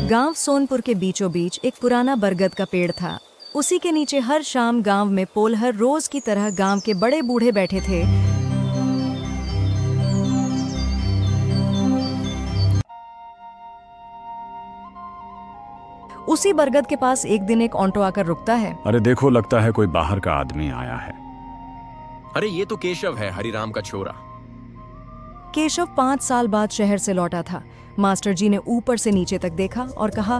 गांव सोनपुर के बीचों बीच एक पुराना बरगद का पेड़ था। उसी के नीचे हर शाम गांव में पोलहर रोज की तरह गांव के बड़े बूढ़े बैठे थे। उसी बरगद के पास एक दिन एक ऑटो आकर रुकता है। अरे देखो, लगता है कोई बाहर का आदमी आया है। अरे ये तो केशव है, हरिराम का छोरा। केशव 5 साल बाद शहर से लौटा था। मास्टर जी ने ऊपर से नीचे तक देखा और कहा,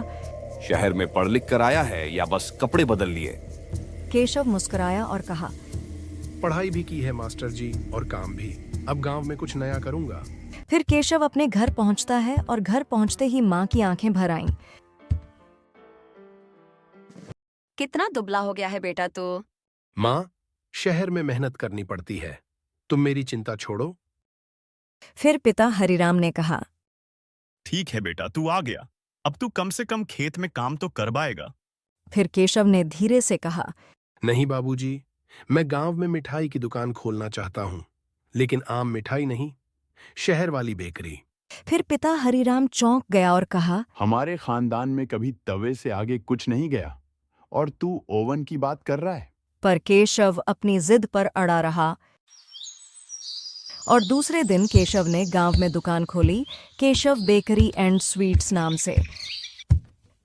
शहर में पढ़ लिख कर आया है या बस कपड़े बदल लिए? केशव मुस्कुराया और कहा, पढ़ाई भी की है मास्टर जी, और काम भी। अब गांव में कुछ नया करूंगा। फिर केशव अपने घर पहुंचता है और घर पहुंचते ही माँ की आंखें भर आईं। कितना दुबला हो गया है बेटा तू। माँ, शहर में मेहनत करनी पड़ती है, तुम मेरी चिंता छोड़ो। फिर पिता हरिराम ने कहा, ठीक है बेटा, तू आ गया। अब तू कम से कम खेत में काम तो कर पाएगा। फिर केशव ने धीरे से कहा, नहीं बाबूजी, मैं गांव में मिठाई की दुकान खोलना चाहता हूँ, लेकिन आम मिठाई नहीं, शहर वाली बेकरी। फिर पिता हरिराम चौंक गया और कहा, हमारे खानदान में कभी तवे से आगे कुछ नहीं गया और तू ओवन की बात कर रहा है। पर केशव अपनी जिद पर अड़ा रहा और दूसरे दिन केशव ने गांव में दुकान खोली, केशव बेकरी एंड स्वीट्स नाम से।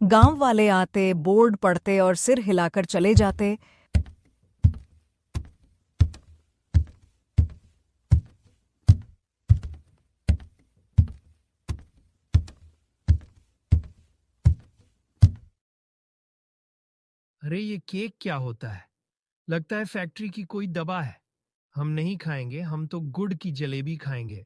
गांव वाले आते, बोर्ड पढ़ते और सिर हिलाकर चले जाते। अरे ये केक क्या होता है? लगता है फैक्ट्री की कोई दवा है। हम नहीं खाएंगे, हम तो गुड़ की जलेबी खाएंगे।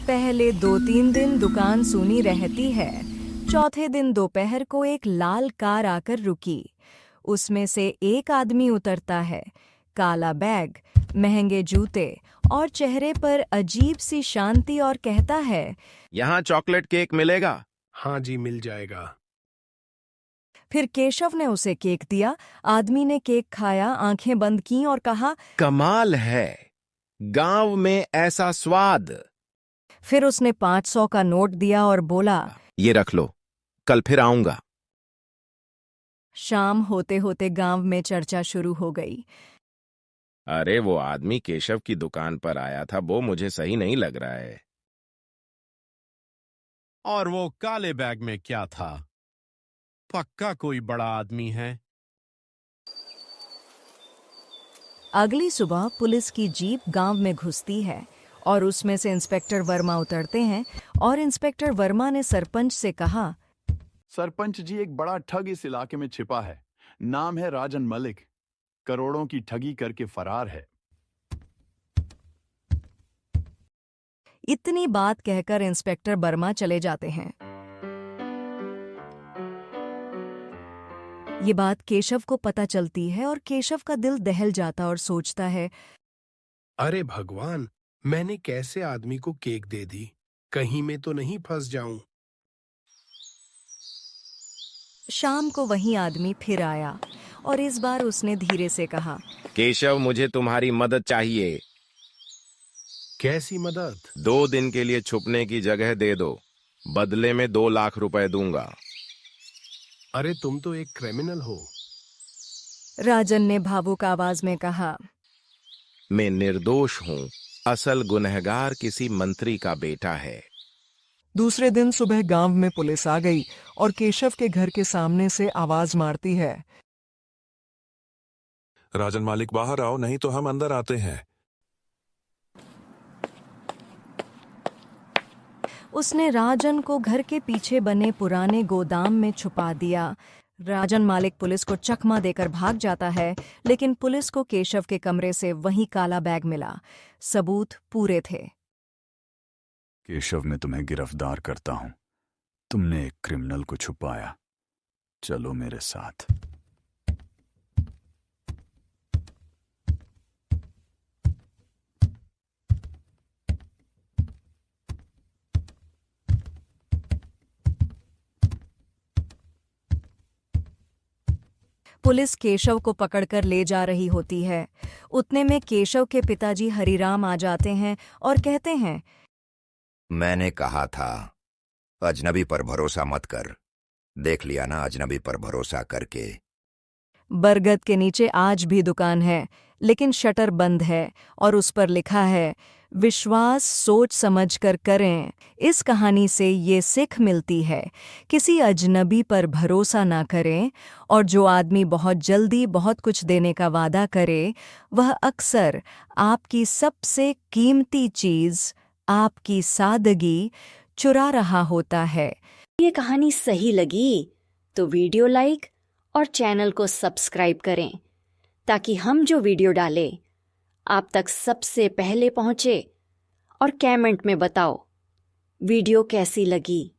पहले 2-3 दिन दुकान सूनी रहती है। चौथे दिन दोपहर को एक लाल कार आकर रुकी। उसमें से एक आदमी उतरता है, काला बैग, महंगे जूते और चेहरे पर अजीब सी शांति, और कहता है, यहाँ चॉकलेट केक मिलेगा? हाँ जी, मिल जाएगा। फिर केशव ने उसे केक दिया। आदमी ने केक खाया, आंखें बंद कीं और कहा, कमाल है, गांव में ऐसा स्वाद। फिर उसने 500 का नोट दिया और बोला, ये रख लो, कल फिर आऊंगा। शाम होते होते गांव में चर्चा शुरू हो गई। अरे वो आदमी केशव की दुकान पर आया था, वो मुझे सही नहीं लग रहा है। और वो काले बैग में क्या था? पक्का कोई बड़ा आदमी है। अगली सुबह पुलिस की जीप गांव में घुसती है और उसमें से इंस्पेक्टर वर्मा उतरते हैं और इंस्पेक्टर वर्मा ने सरपंच से कहा, सरपंच जी, एक बड़ा ठग इस इलाके में छिपा है। नाम है राजन मलिक। करोड़ों की ठगी करके फरार है। इतनी बात कहकर इंस्पेक्टर वर्मा चले जाते हैं। ये बात केशव को पता चलती है और केशव का दिल दहल जाता और सोचता है, अरे भगवान, मैंने कैसे आदमी को केक दे दी? कहीं मैं तो नहीं फंस जाऊं। शाम को वही आदमी फिर आया और इस बार उसने धीरे से कहा, केशव, मुझे तुम्हारी मदद चाहिए। कैसी मदद? 2 दिन के लिए छुपने की जगह दे दो, बदले में 2 लाख रुपए दूंगा। अरे तुम तो एक क्रिमिनल हो। राजन ने भावुक आवाज में कहा, मैं निर्दोष हूँ, असल गुनहगार किसी मंत्री का बेटा है। दूसरे दिन सुबह गांव में पुलिस आ गई और केशव के घर के सामने से आवाज मारती है, राजन मालिक बाहर आओ, नहीं तो हम अंदर आते हैं। उसने राजन को घर के पीछे बने पुराने गोदाम में छुपा दिया। राजन मालिक पुलिस को चकमा देकर भाग जाता है, लेकिन पुलिस को केशव के कमरे से वही काला बैग मिला। सबूत पूरे थे। केशव, मैं तुम्हें गिरफ्तार करता हूं। तुमने एक क्रिमिनल को छुपाया। चलो मेरे साथ। पुलिस केशव को पकड़कर ले जा रही होती है। उतने में केशव के पिताजी हरिराम आ जाते हैं और कहते हैं, मैंने कहा था अजनबी पर भरोसा मत कर। देख लिया ना अजनबी पर भरोसा करके। बरगद के नीचे आज भी दुकान है, लेकिन शटर बंद है और उस पर लिखा है, विश्वास सोच समझ कर करें। इस कहानी से ये सीख मिलती है, किसी अजनबी पर भरोसा ना करें, और जो आदमी बहुत जल्दी बहुत कुछ देने का वादा करे, वह अक्सर आपकी सबसे कीमती चीज़, आपकी सादगी, चुरा रहा होता है। ये कहानी सही लगी तो वीडियो लाइक और चैनल को सब्सक्राइब करें, ताकि हम जो वीडियो डालें आप तक सबसे पहले पहुंचे। और कमेंट में बताओ वीडियो कैसी लगी।